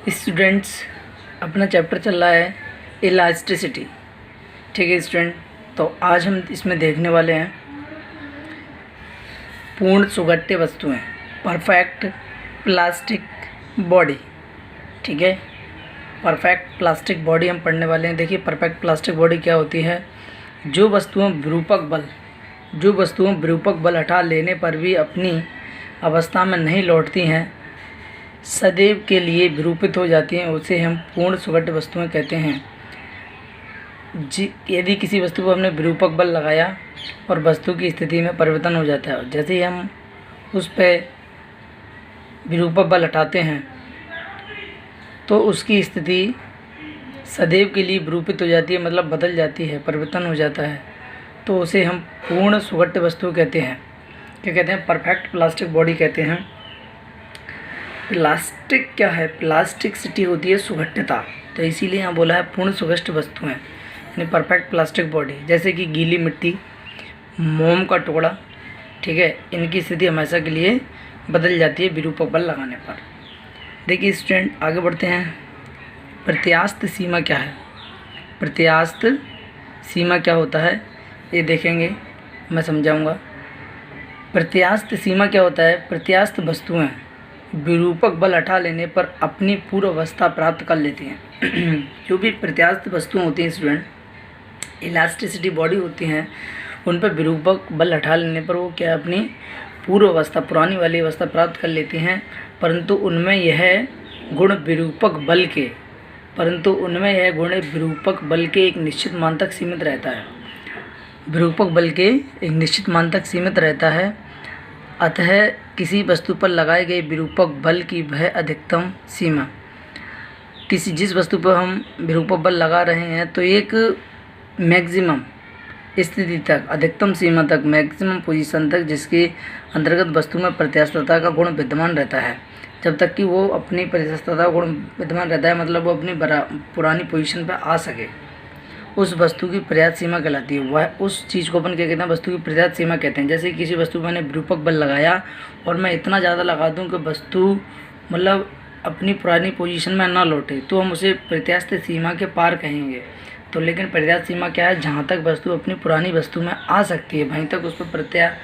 Students, अपना chapter चल रहा है इलास्टिसिटी। ठीक है स्टूडेंट, तो आज हम इसमें देखने वाले हैं पूर्ण सुगठ्य वस्तुएं, परफेक्ट प्लास्टिक बॉडी। ठीक है, परफेक्ट प्लास्टिक बॉडी हम पढ़ने वाले हैं। देखिए परफेक्ट प्लास्टिक बॉडी क्या होती है। जो वस्तुओं विरूपक बल हटा लेने पर भी अपनी अवस्था में नहीं लौटती हैं, सदैव के लिए विरूपित हो जाती हैं, उसे हम पूर्ण सुगठ्य वस्तुएं कहते हैं। यदि किसी वस्तु को हमने विरूपक बल लगाया और वस्तु की स्थिति में परिवर्तन हो जाता है, जैसे ही हम उस पर विरूपक बल हटाते हैं तो उसकी स्थिति सदैव के लिए विरूपित हो जाती है, मतलब बदल जाती है, परिवर्तन हो जाता है, तो उसे हम पूर्ण सुगठ्य वस्तु कहते हैं। क्या कहते हैं? परफेक्ट प्लास्टिक बॉडी कहते हैं। प्लास्टिक क्या है? प्लास्टिसिटी होती है सुगठ्यता, तो इसीलिए यहाँ बोला है पूर्ण सुगठ्य वस्तुएं, यानी परफेक्ट प्लास्टिक बॉडी। जैसे कि गीली मिट्टी, मोम का टुकड़ा, ठीक है, इनकी स्थिति हमेशा के लिए बदल जाती है विरूपक बल लगाने पर। देखिए स्टूडेंट, आगे बढ़ते हैं। प्रत्यास्थ सीमा क्या है? प्रत्यास्थ सीमा क्या होता है ये देखेंगे, मैं समझाऊंगा। प्रत्यास्थ सीमा क्या होता है? प्रत्यास्थ वस्तुएं विरूपक बल हटा लेने पर अपनी पूर्व अवस्था प्राप्त कर लेती हैं। जो भी प्रत्यास्थ वस्तुएं होती हैं स्टूडेंट, इलास्टिसिटी बॉडी होती हैं, उन पर विरूपक बल हटा लेने पर वो क्या अपनी पूर्व अवस्था, पुरानी वाली अवस्था प्राप्त कर लेती हैं, परंतु उनमें यह गुण विरूपक बल के एक निश्चित मान तक सीमित रहता है। विरूपक बल के एक निश्चित मान तक सीमित रहता है। अतः किसी वस्तु पर लगाए गए विरूपक बल की वह अधिकतम सीमा, जिस वस्तु पर हम विरूपक बल लगा रहे हैं, तो एक मैक्सिमम स्थिति तक, अधिकतम सीमा तक, मैक्सिमम पोजीशन तक, जिसके अंतर्गत वस्तु में प्रत्यास्थता का गुण विद्यमान रहता है। जब तक कि वो अपनी प्रत्यास्थता का गुण विद्यमान रहता है, मतलब वो अपनी पुरानी पोजीशन पर आ सके, उस वस्तु की पर्याप्त सीमा कहलाती है। वह उस चीज़ को अपन क्या कहते हैं? वस्तु की पर्याप्त सीमा कहते हैं। जैसे किसी वस्तु पर मैंने विरूपक बल लगाया और मैं इतना ज़्यादा लगा दूं कि वस्तु मतलब अपनी पुरानी पोजीशन में ना लौटे, तो हम उसे प्रत्यास्थ सीमा के पार कहेंगे। तो लेकिन पर्याप्त सीमा क्या है? जहाँ तक वस्तु अपनी पुरानी वस्तु में आ सकती है, वहीं तक उस पर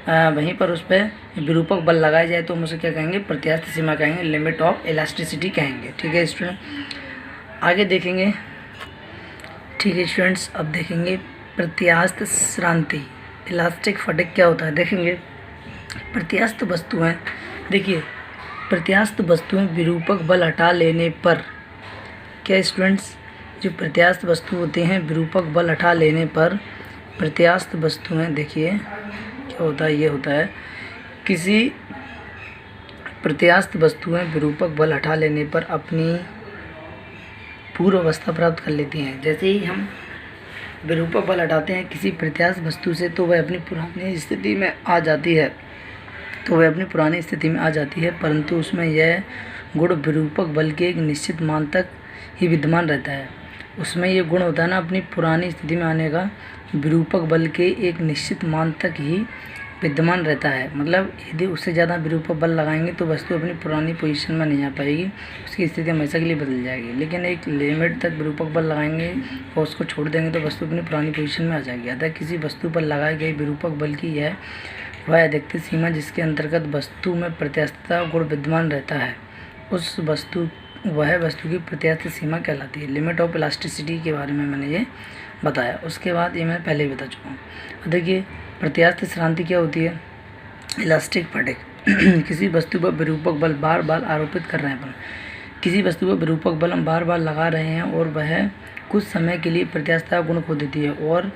वहीं पर उस पर विरूपक बल लगाया जाए तो हम उसे क्या कहेंगे? प्रत्यास्थ सीमा कहेंगे, लिमिट ऑफ इलास्टिसिटी कहेंगे। ठीक है स्टूडेंट, आगे देखेंगे। ठीक है स्टूडेंट्स, अब देखेंगे प्रत्यास्थ श्रांति, इलास्टिक फटिग क्या होता है देखेंगे। प्रत्यास्थ वस्तुएं, देखिए प्रत्यास्थ वस्तुएं विरूपक बल हटा लेने पर क्या स्टूडेंट्स, जो प्रत्यास्थ वस्तु होते हैं विरूपक बल हटा लेने पर, प्रत्यास्थ वस्तुएं देखिए क्या होता है, ये होता है किसी प्रत्यास्थ वस्तुएं विरूपक बल हटा लेने पर अपनी पूर्व अवस्था प्राप्त कर लेती हैं। जैसे ही हम विरूपक बल हटाते हैं किसी प्रत्यास्थ वस्तु से, तो वह अपनी पुरानी स्थिति में आ जाती है, परंतु उसमें यह गुण विरूपक बल के एक निश्चित मान तक ही विद्यमान रहता है। उसमें यह गुण होता है ना, अपनी पुरानी स्थिति में आने का, विरूपक बल के एक निश्चित मान तक ही विद्यमान रहता है। मतलब यदि उससे ज़्यादा विरूपक बल लगाएंगे तो वस्तु अपनी पुरानी पोजीशन में नहीं आ पाएगी, उसकी स्थिति हमेशा के लिए बदल जाएगी। लेकिन एक लिमिट तक विरूपक बल लगाएंगे और उसको छोड़ देंगे तो वस्तु अपनी पुरानी पोजीशन में आ जाएगी। अतः किसी वस्तु पर लगाए गए विरूपक बल की यह वह अधिकतम सीमा जिसके अंतर्गत वस्तु में प्रत्यास्थता गुण विद्यमान रहता है, वह वस्तु की प्रत्यास्थ सीमा कहलाती है। लिमिट ऑफ इलास्टिसिटी के बारे में मैंने ये बताया। उसके बाद ये मैं पहले ही बता चुका हूँ। देखिए प्रत्यास्थ श्रांति क्या होती है? Elastic fatigue. किसी वस्तु पर विरूपक बल बार बार आरोपित कर रहे हैं अपन, किसी वस्तु पर विरूपक बल हम बार बार लगा रहे हैं और वह कुछ समय के लिए प्रत्यास्थता गुण खो देती है, और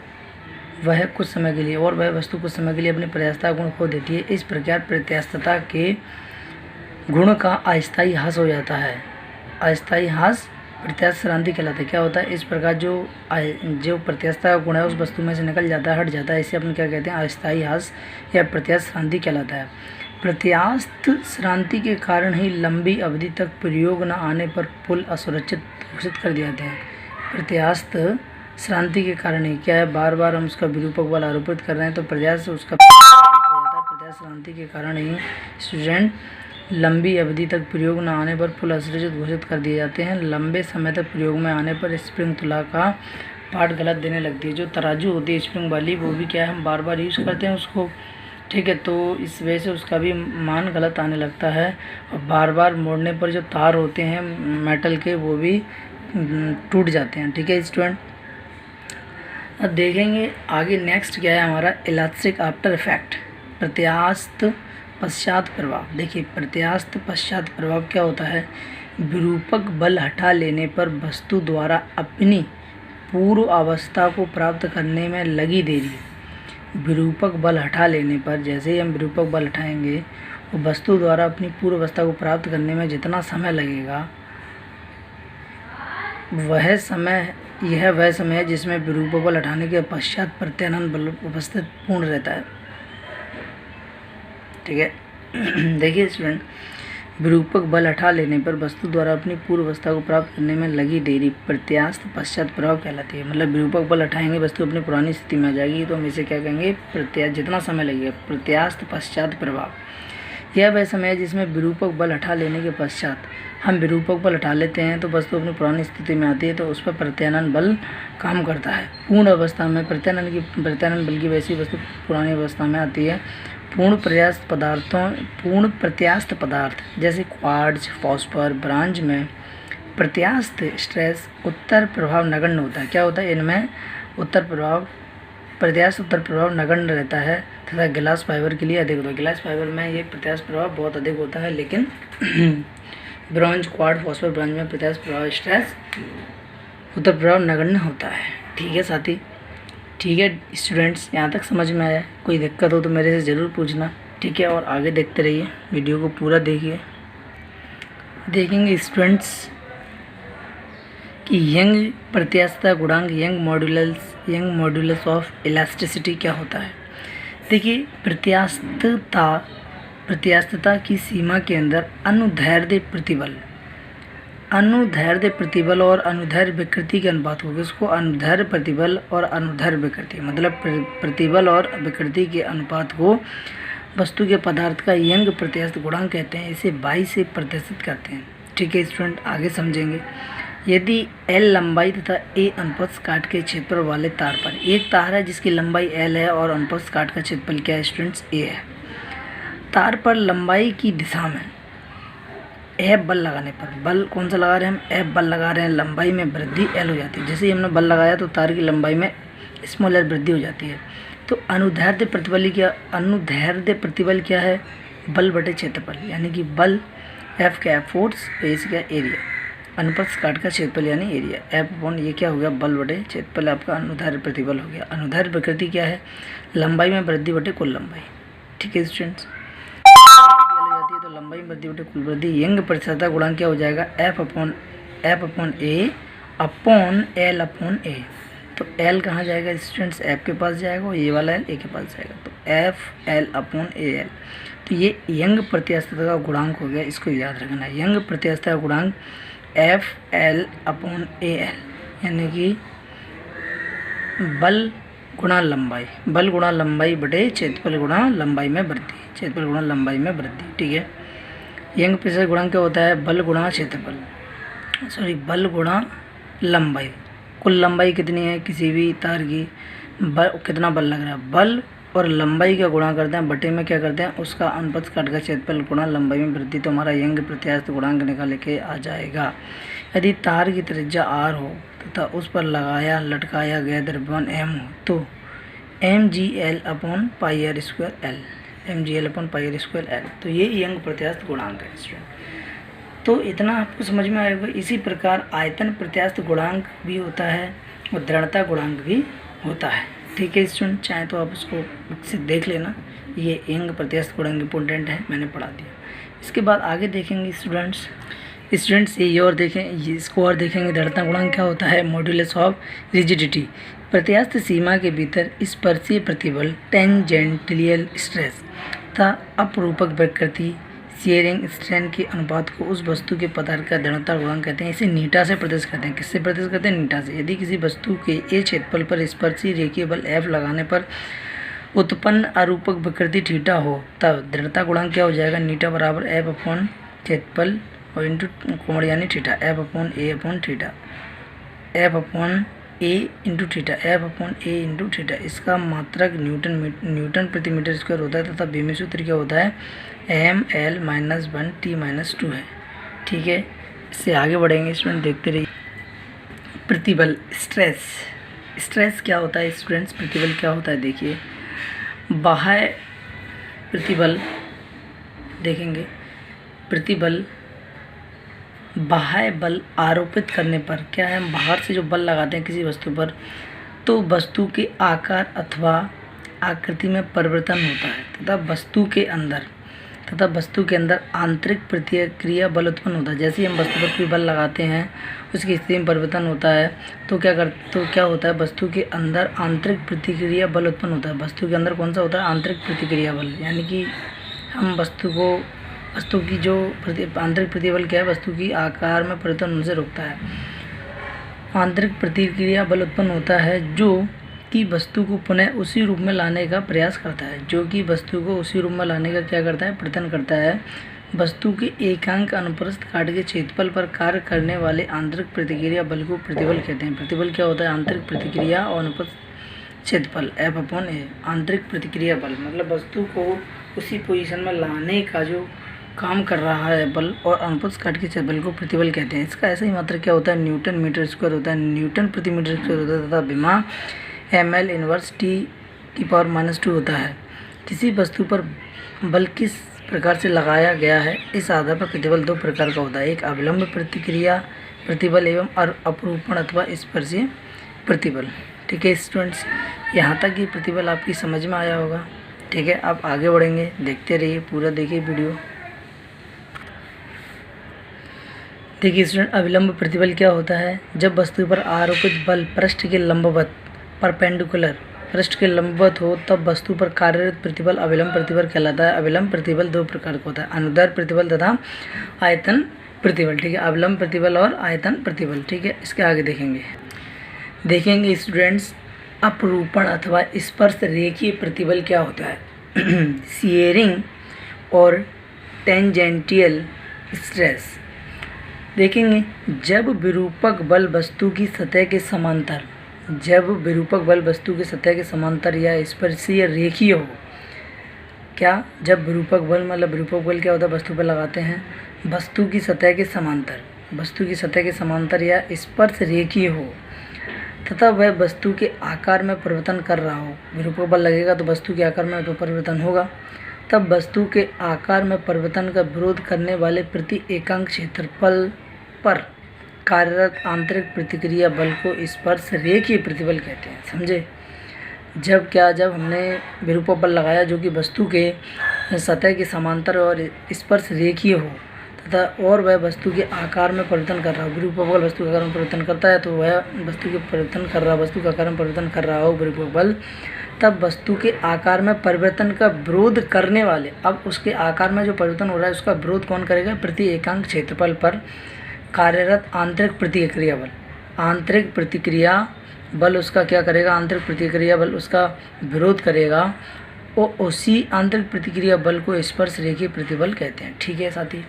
वह वस्तु कुछ समय के लिए अपने प्रत्यास्थता गुण खो देती है। इस प्रकार प्रत्यास्थता के गुण का अस्थायी ह्रास हो जाता है। अस्थायी ह्रास प्रत्यास्थ श्रांति कहलाता है। क्या होता है? इस प्रकार जो प्रत्यास्थता का गुण है उस वस्तु में से निकल जाता है, हट जाता है, इसे अपन क्या कहते हैं? अस्थायी ह्रास या प्रत्यास्थ श्रांति कहलाता है। प्रत्यास्थ श्रांति के कारण ही लंबी अवधि तक प्रयोग न आने पर पुल असुरक्षित घोषित कर दिए जाते हैं। प्रत्यास्थ श्रांति के कारण ही क्या है? बार बार हम उसका विरूपक बल आरोपित कर रहे हैं तो प्रत्यास्थ उसका हो जाता है। प्रत्यास्थ श्रांति के कारण ही स्टूडेंट लंबी अवधि तक प्रयोग न आने पर पुल असुरक्षित घोषित कर दिए जाते हैं। लंबे समय तक प्रयोग में आने पर स्प्रिंग तुला का पार्ट गलत देने लगती है। जो तराजू होती है स्प्रिंग वाली, वो भी क्या है, हम बार बार यूज़ करते हैं उसको, ठीक है, तो इस वजह से उसका भी मान गलत आने लगता है। और बार बार मोड़ने पर जो तार होते हैं मेटल के, वो भी टूट जाते हैं। ठीक है स्टूडेंट, अब देखेंगे आगे नेक्स्ट क्या है हमारा, इलास्टिक आफ्टर इफेक्ट, प्रत्यास्थ पश्चात प्रभाव। देखिए प्रत्यास्थ पश्चात प्रभाव क्या होता है, विरूपक बल हटा लेने पर वस्तु द्वारा अपनी पूर्व अवस्था को प्राप्त करने में लगी देरी। विरूपक बल हटा लेने पर, जैसे ही हम विरूपक बल हटाएंगे, वो वस्तु द्वारा अपनी पूर्व अवस्था को प्राप्त करने में जितना समय लगेगा, वह समय है जिसमें विरूपक बल हटाने के पश्चात प्रत्यानयन बल उपस्थित पूर्ण रहता है। ठीक है देखिए स्टूडेंट, विरूपक बल हटा लेने पर वस्तु द्वारा अपनी पूर्व अवस्था को प्राप्त करने में लगी देरी प्रत्यास्थ पश्चात प्रभाव कहलाती है। मतलब विरूपक बल हटाएंगे, वस्तु अपनी पुरानी स्थिति में आ जाएगी, तो हम इसे क्या कहेंगे, जितना समय लगेगा, प्रत्यास्थ पश्चात प्रभाव। यह वह समय है जिसमें विरूपक बल हटा लेने के पश्चात हम विरूपक बल हटा लेते हैं तो वस्तु अपनी पुरानी स्थिति में आती है, तो उस पर प्रत्यानयन बल काम करता है। पूर्ण अवस्था में प्रत्यानयन बल की वैसी वस्तु पुरानी अवस्था में आती है। पूर्ण प्रत्यास्थ पदार्थ जैसे क्वार्ट्ज, फॉस्फर, ब्रांज में प्रत्यास्थ स्ट्रेस उत्तर प्रभाव नगण्य होता है। क्या होता है, इनमें प्रत्यास्थ उत्तर प्रभाव नगण्य रहता है तथा गिलास फाइबर के लिए अधिक होता है। गिलास फाइबर में ये प्रत्यास्थ प्रभाव बहुत अधिक होता है, लेकिन ब्रॉन्ज, क्वार्ट्ज, फॉस्फर, ब्रांज में प्रत्यास्थ प्रभाव स्ट्रेस उत्तर प्रभाव नगण्य होता है। ठीक है साथी, ठीक है स्टूडेंट्स, यहाँ तक समझ में आया? कोई दिक्कत हो तो मेरे से ज़रूर पूछना। ठीक है, और आगे देखते रहिए, वीडियो को पूरा देखिए। देखेंगे स्टूडेंट्स कि यंग प्रत्यास्थता गुणांक, यंग मॉड्यूलस ऑफ इलास्टिसिटी क्या होता है। देखिए प्रत्यास्थता की सीमा के अंदर अनुदैर्ध्य प्रतिबल और अनुदैर्ध्य विकृति के अनुपात होगा। इसको अनुदैर्ध्य प्रतिबल और अनुदैर्ध्य विकृति, मतलब प्रतिबल और विकृति के अनुपात को वस्तु के पदार्थ का यंग प्रत्यास्थ गुणांक कहते हैं। इसे 22 से प्रदर्शित करते हैं। ठीक है स्टूडेंट, आगे समझेंगे। यदि L लंबाई तथा A अनुप्रस्थ काट के क्षेत्रफल वाले तार पर, एक तार है जिसकी लंबाई L है और अनुप्रस्थ काट का क्षेत्रफल क्या है स्टूडेंट्स, A है। तार पर लंबाई की दिशा में F बल लगाने पर, बल कौन सा लगा रहे हैं हम, F बल लगा रहे हैं, लंबाई में वृद्धि L हो जाती है। जैसे ही हमने बल लगाया तो तार की लंबाई में स्मॉल l वृद्धि हो जाती है। तो अनुदैर्ध्य प्रतिबल क्या है, बल बटे क्षेत्रफल, यानी कि बल F क्या है, फोर्स, बेस क्या एरिया, अनुप्रस्थ काट का क्षेत्रफल यानी एरिया, F अपॉन ये क्या हो गया, बल बटे क्षेत्रफल, आपका अनुदैर्ध्य प्रतिबल हो गया। अनुदैर्ध्य विकृति क्या है, लंबाई में वृद्धि बटे कुल लंबाई। ठीक है स्टूडेंट्स, जाती है तो लंबाई में वृद्धि बटे कुल वृद्धि। यंग प्रत्यास्थता गुणांक क्या हो जाएगा, F upon A upon L upon A। तो L कहाँ जाएगा स्टूडेंट्स, F के पास जाएगा, और ये वाला L A के पास जाएगा, तो F L अपॉन AL। तो ये यंग प्रत्यास्थता का गुणांक हो गया, इसको याद रखना है। यंग प्रत्यास्थता का गुणांक F L अपॉन AL, यानी कि बल गुणा लंबाई बटे क्षेत्रफल गुणा लंबाई में वृद्धि, क्षेत्रफल गुणा लंबाई में वृद्धि। ठीक है, यंग प्रत्यास्थता गुणांक क्या होता है, बल गुणा क्षेत्रफल, बल गुणा लंबाई। कुल लंबाई कितनी है किसी भी तार की, कितना बल लग रहा है, बल और लंबाई का गुणा करते हैं, बटे में क्या करते हैं, उसका अनुप्रस्थ काट का क्षेत्रफल गुणा लंबाई में वृद्धि, तो हमारा यंग प्रत्यास्थता गुणांक निकाल के आ जाएगा। यदि तार की त्रिज्या r हो तथा उस पर लटकाया गया द्रव्यमान m हो, तो mgl upon pi r square l, तो ये यंग प्रत्यास्थता गुणांक है स्टूडेंट। तो इतना आपको समझ में आएगा। इसी प्रकार आयतन प्रत्यास्थता गुणांक भी होता है और दृढ़ता गुणांक भी होता है। ठीक है स्टूडेंट, चाहे तो आप उसको से देख लेना, ये यंग प्रत्यास्थता गुणांक इंपॉर्टेंट है, मैंने पढ़ा दिया। इसके बाद आगे देखेंगे स्टूडेंट्स ये और देखें, इसको और देखेंगे। दृढ़ता गुणांक क्या होता है, मॉड्यूलस ऑफ रिजिडिटी, प्रत्यास्थ सीमा के भीतर स्पर्शीय प्रतिबल, टेंजेंटियल स्ट्रेस तथा अपरूपक विकृति, शियरिंग स्ट्रेन के अनुपात को उस वस्तु के पदार्थ का दृढ़ता गुणांक कहते हैं। इसे नीटा से प्रदर्शित करते हैं। किससे प्रदर्शित करते हैं, नीटा से। यदि किसी वस्तु के ए क्षेत्रफल पर स्पर्शी रेखीय बल F लगाने पर उत्पन्न अरूपक विकृति थीटा हो तब दृढ़ता गुणांक क्या हो जाएगा, नीटा बराबर एफ अपॉन क्षेत्रफल और इंटू कोण यानी थीटा, एफ अपॉन ए अपॉन थीटा, एफ अपॉन ए इंटू थीटा, एफ अपॉन ए इंटू थीटा। इसका मात्रक न्यूटन प्रति मीटर स्क्वायर होता है तथा बीमी सूत्र क्या होता है, M L minus 1 T minus 2 है। ठीक है, इससे आगे बढ़ेंगे स्टूडेंट, देखते रहिए। प्रतिबल स्ट्रेस क्या होता है स्टूडेंट्स, प्रतिबल क्या होता है देखिए। बाह्य प्रतिबल देखेंगे, प्रतिबल बाह्य बल आरोपित करने पर क्या है, हम बाहर से जो बल लगाते हैं किसी वस्तु पर तो वस्तु के आकार अथवा आकृति में परिवर्तन होता है तथा वस्तु के अंदर आंतरिक प्रतिक्रिया बल उत्पन्न होता है। जैसे ही हम वस्तु पर कोई बल लगाते हैं उसकी स्थिति में परिवर्तन होता है तो क्या होता है, वस्तु के अंदर आंतरिक प्रतिक्रिया बल उत्पन्न होता है। वस्तु के अंदर कौन सा होता है, आंतरिक प्रतिक्रिया बल, यानी कि हम वस्तु की जो आंतरिक प्रतिबल क्या है, वस्तु की आकार में परिवर्तन होने से रोकता है। आंतरिक प्रतिक्रिया बल उत्पन्न होता है जो कि वस्तु को पुनः उसी रूप में लाने का प्रयास करता है, जो कि वस्तु को उसी रूप में लाने का क्या करता है, प्रयत्न करता है। वस्तु के एकांक अनुप्रस्थ काट के क्षेत्रफल पर कार्य करने वाले आंतरिक प्रतिक्रिया बल को प्रतिबल कहते हैं। प्रतिबल क्या होता है, आंतरिक प्रतिक्रिया और अनुप्रस्थ क्षेत्रफल एफ अपॉन ए। आंतरिक प्रतिक्रिया बल मतलब वस्तु को उसी पोजीशन में लाने का जो काम कर रहा है बल, और अनुप्रस्थ काट के क्षेत्रफल को प्रतिबल कहते हैं। इसका ऐसा ही मात्रक क्या होता है, न्यूटन मीटर स्क्वायर होता है, न्यूटन प्रति मीटर स्क्वायर होता है तथा विमा एम एल इनवर्स टी की पावर -2 होता है। किसी वस्तु पर बल किस प्रकार से लगाया गया है इस आधार पर प्रतिबल दो प्रकार का होता है, एक अविलंब प्रतिक्रिया प्रतिबल एवं अपरूपण अथवा स्पर्शीय प्रतिबल। ठीक है स्टूडेंट्स, यहाँ तक ये प्रतिबल आपकी समझ में आया होगा। ठीक है, आप आगे बढ़ेंगे, देखते रहिए, पूरा देखिए वीडियो। देखिए स्टूडेंट, अविलंब प्रतिबल क्या होता है, जब वस्तु पर आरोपित बल पृष्ठ के लंबवत परपेंडिकुलर पृष्ठ के लंबवत हो तब वस्तु पर कार्यरत प्रतिबल अविलंब प्रतिबल कहलाता है। अविलंब प्रतिबल दो प्रकार का होता है, अनुदैर्ध्य प्रतिबल तथा आयतन प्रतिबल। ठीक है, अविलंब प्रतिबल और आयतन प्रतिबल। ठीक है, इसके आगे देखेंगे स्टूडेंट्स, अपरूपण अथवा स्पर्श रेखीय प्रतिबल क्या होता है। शियरिंग और टेंजेंटियल स्ट्रेस देखेंगे, जब विरूपक बल वस्तु की सतह के समांतर या स्पर्शीय रेखीय हो। क्या, जब विरूपक बल मतलब विरूपक बल क्या होता है, वस्तु पर लगाते हैं वस्तु की सतह के समांतर या स्पर्श रेखीय हो तथा वह वस्तु के आकार में परिवर्तन कर रहा हो। विरूपक बल लगेगा तो वस्तु के आकार में तो परिवर्तन होगा, तब वस्तु के आकार में परिवर्तन का विरोध करने वाले प्रति एकांक क्षेत्रफल पर कार्यरत आंतरिक प्रतिक्रिया बल को स्पर्श रेखीय प्रतिबल कहते हैं। समझे, जब हमने विरूपक बल लगाया जो कि वस्तु के सतह के समांतर और स्पर्श रेखीय हो तथा और वह वस्तु के आकार में परिवर्तन कर रहा हो। विरूपक बल वस्तु के आकार में परिवर्तन करता है तो वह वस्तु के आकार में परिवर्तन कर रहा हो विरूपक बल, तब वस्तु के आकार में परिवर्तन का विरोध करने वाले, अब उसके आकार में जो परिवर्तन हो रहा है उसका विरोध कौन करेगा, प्रति एकांक क्षेत्रफल पर कार्यरत आंतरिक प्रतिक्रिया बल उसका क्या करेगा, आंतरिक प्रतिक्रिया बल उसका विरोध करेगा और उसी आंतरिक प्रतिक्रिया बल को स्पर्श रेखीय प्रतिबल कहते हैं। ठीक है साथी,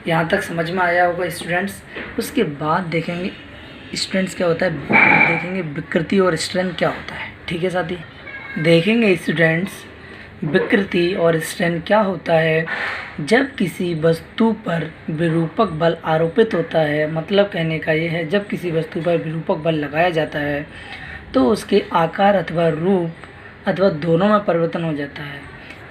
यहाँ तक समझ में आया होगा स्टूडेंट्स। उसके बाद देखेंगे स्टूडेंट्स क्या होता है, देखेंगे विकृति और स्ट्रेन क्या होता है। ठीक है साथी, देखेंगे स्टूडेंट्स विकृति और स्ट्रेन क्या होता है। जब किसी वस्तु पर विरूपक बल आरोपित होता है, मतलब कहने का ये है जब किसी वस्तु पर विरूपक बल लगाया जाता है तो उसके आकार अथवा रूप अथवा दोनों में परिवर्तन हो जाता है।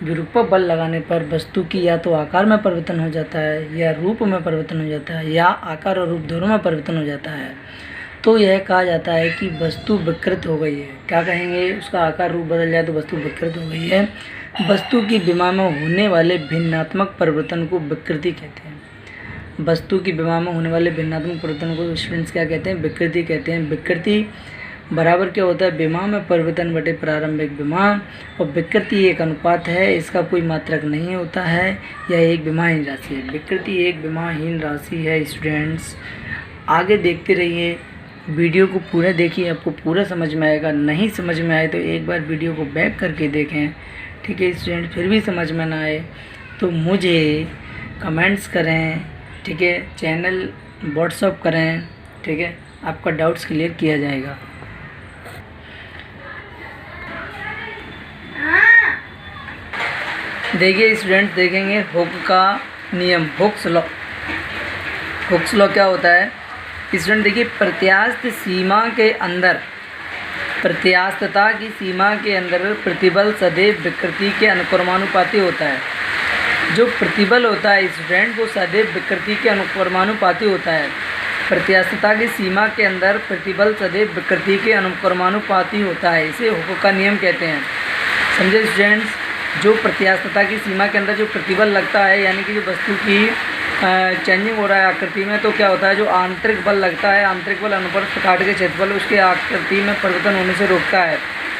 विरूपक बल लगाने पर वस्तु की या तो आकार में परिवर्तन हो जाता है या रूप में परिवर्तन हो जाता है या आकार और रूप दोनों में परिवर्तन हो जाता है, तो यह कहा जाता है कि वस्तु विकृत हो गई है। क्या कहेंगे, उसका आकार रूप बदल जाए तो वस्तु विकृत हो गई है। वस्तु की विमा में होने वाले भिन्नात्मक परिवर्तन को विकृति कहते हैं। वस्तु की विमा में होने वाले भिन्नात्मक परिवर्तन को स्टूडेंट्स क्या कहते हैं, विकृति कहते हैं। विकृति बराबर क्या होता है, विमा में परिवर्तन बटे प्रारंभिक विमा, और विकृति एक अनुपात है, इसका कोई मात्रक नहीं होता है, यह एक विमाहीन राशि है। विकृति एक विमाहीन राशि है स्टूडेंट्स। आगे देखते रहिए, वीडियो को पूरा देखिए, आपको पूरा समझ में आएगा। नहीं समझ में आए तो एक बार वीडियो को बैक करके देखें, ठीक है स्टूडेंट। फिर भी समझ में ना आए तो मुझे कमेंट्स करें, ठीक है, चैनल व्हाट्सअप करें, ठीक है, आपका डाउट्स क्लियर किया जाएगा। देखिए स्टूडेंट, देखेंगे हुक का नियम, हुक्स लॉ। हुक्स लॉ क्या होता है स्टूडेंट? देखिए, प्रत्यास्थ सीमा के अंदर, प्रत्यास्थता की सीमा के अंदर प्रतिबल सदैव विकृति के अनुक्रमानुपाती होता है। जो प्रतिबल होता है स्टूडेंट, वो सदैव विकृति के अनुक्रमानुपाती होता है। प्रत्यास्थता की सीमा के अंदर प्रतिबल सदैव विकृति के अनुक्रमानुपाती होता है, इसे हुक का नियम कहते हैं। समझे स्टूडेंट्स? जो प्रत्यास्थता की सीमा के अंदर जो प्रतिबल लगता है, यानी कि जो वस्तु की चेंजिंग हो रहा है आकृति में, तो क्या होता है, जो आंतरिक बल लगता है, आंतरिक बल अनुप्रस्थ काट के क्षेत्रफल उसके आकृति में परिवर्तन होने से रोकता है,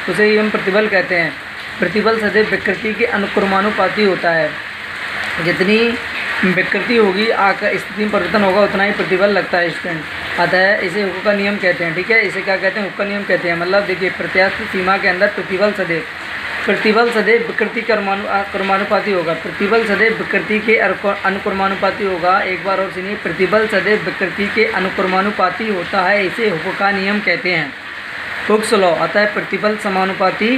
उसे ही हम प्रतिबल कहते हैं। प्रतिबल सदैव विकृति के अनुक्रमानुपाती होता है। जितनी विकृति होगी स्थिति में परिवर्तन होगा, उतना ही प्रतिबल लगता है स्टूडेंट। अतः इसे हुक का नियम कहते हैं, ठीक है। इसे क्या कहते हैं? हुक का नियम कहते हैं। मतलब देखिए, प्रत्यास्थ सीमा के अंदर प्रतिबल सदैव विकृति के अनुक्रमानुपाती होगा। प्रतिबल सदैव विकृति के अनुक्रमानुपाती होगा। एक बार और सुनिए, प्रतिबल सदैव विकृति के अनुक्रमानुपाती होता है, इसे हुक का नियम कहते हैं, हुक्स लॉ। अतः प्रतिबल समानुपाती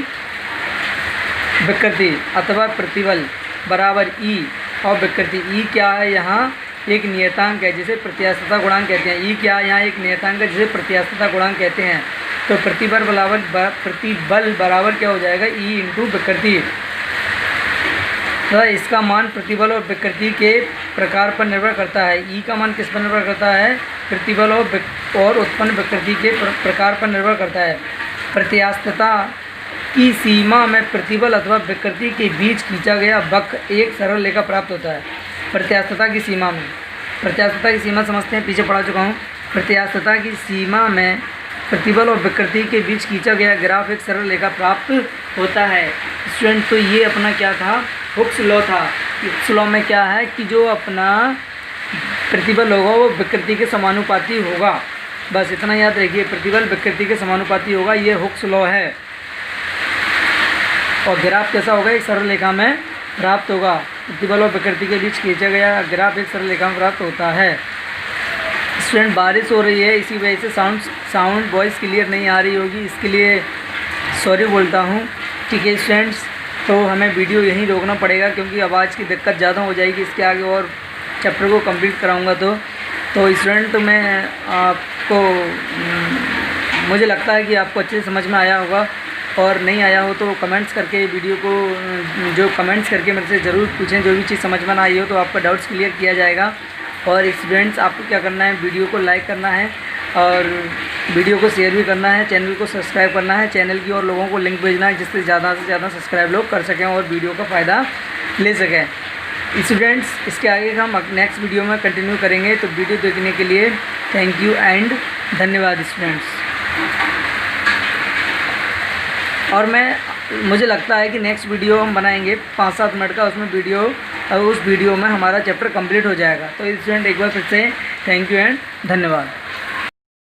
विकृति अथवा प्रतिबल बराबर ई और विकृति। ई क्या है? यहाँ एक नियतांक है जिसे प्रत्यास्थता गुणांक कहते हैं। ई क्या है? यहाँ एक नियतांक है जिसे प्रत्यास्थता गुणांक कहते हैं। तो प्रतिबल बराबर क्या हो जाएगा? ई इंटू विकृति। तो इसका मान प्रतिबल और विकृति के प्रकार पर निर्भर करता है। ई का मान किस पर निर्भर करता है? प्रतिबल और उत्पन्न विकृति के प्रकार पर निर्भर करता है। प्रत्यास्थता की सीमा में प्रतिबल अथवा विकृति के बीच खींचा गया वक्र एक सरल रेखा प्राप्त होता है। प्रत्यास्थता की सीमा में, प्रत्यास्थता की सीमा समझते हैं, पीछे पढ़ा चुका हूँ। प्रत्यास्थता की सीमा में प्रतिबल और विकृति के बीच खींचा गया ग्राफ एक सरल रेखा प्राप्त होता है स्टूडेंट। तो ये अपना क्या था? हुक्स लॉ था। हुक्स लॉ में क्या है कि जो अपना प्रतिबल होगा वो विकृति के समानुपाती होगा। बस इतना याद रखिए, प्रतिबल विकृति के समानुपाती होगा, ये हुक्स लॉ है। और ग्राफ कैसा होगा? एक सरल रेखा में प्राप्त होगा। प्रतिबल और विकृति के बीच खींचा गया ग्राफ एक सरल रेखा में प्राप्त होता है। स्टूडेंट, बारिश हो रही है, इसी वजह से साउंड वॉइस क्लियर नहीं आ रही होगी, इसके लिए सॉरी बोलता हूँ, ठीक है स्टूडेंट्स। तो हमें वीडियो यहीं रोकना पड़ेगा क्योंकि आवाज़ की दिक्कत ज़्यादा हो जाएगी इसके आगे और चैप्टर को कंप्लीट कराऊंगा। तो स्टूडेंट, तो मैं आपको मुझे लगता है कि आपको अच्छे से समझ में आया होगा, और नहीं आया हो तो कमेंट्स करके वीडियो को जो कमेंट्स करके मेरे से ज़रूर पूछें। जो भी चीज़ समझ में ना आई हो तो आपका डाउट्स क्लियर किया जाएगा। और स्टूडेंट्स, आपको क्या करना है? वीडियो को लाइक करना है और वीडियो को शेयर भी करना है, चैनल को सब्सक्राइब करना है, चैनल की और लोगों को लिंक भेजना है जिससे ज़्यादा से ज़्यादा सब्सक्राइब लोग कर सकें और वीडियो का फ़ायदा ले सकें। स्टूडेंट्स, इसके आगे हम नेक्स्ट वीडियो में कंटिन्यू करेंगे। तो वीडियो देखने के लिए थैंक यू एंड धन्यवाद स्टूडेंट्स। और मुझे लगता है कि नेक्स्ट वीडियो हम बनाएंगे 5-7 मिनट का, उसमें उस वीडियो में हमारा चैप्टर कंप्लीट हो जाएगा। तो स्टूडेंट, एक बार फिर से थैंक यू एंड धन्यवाद।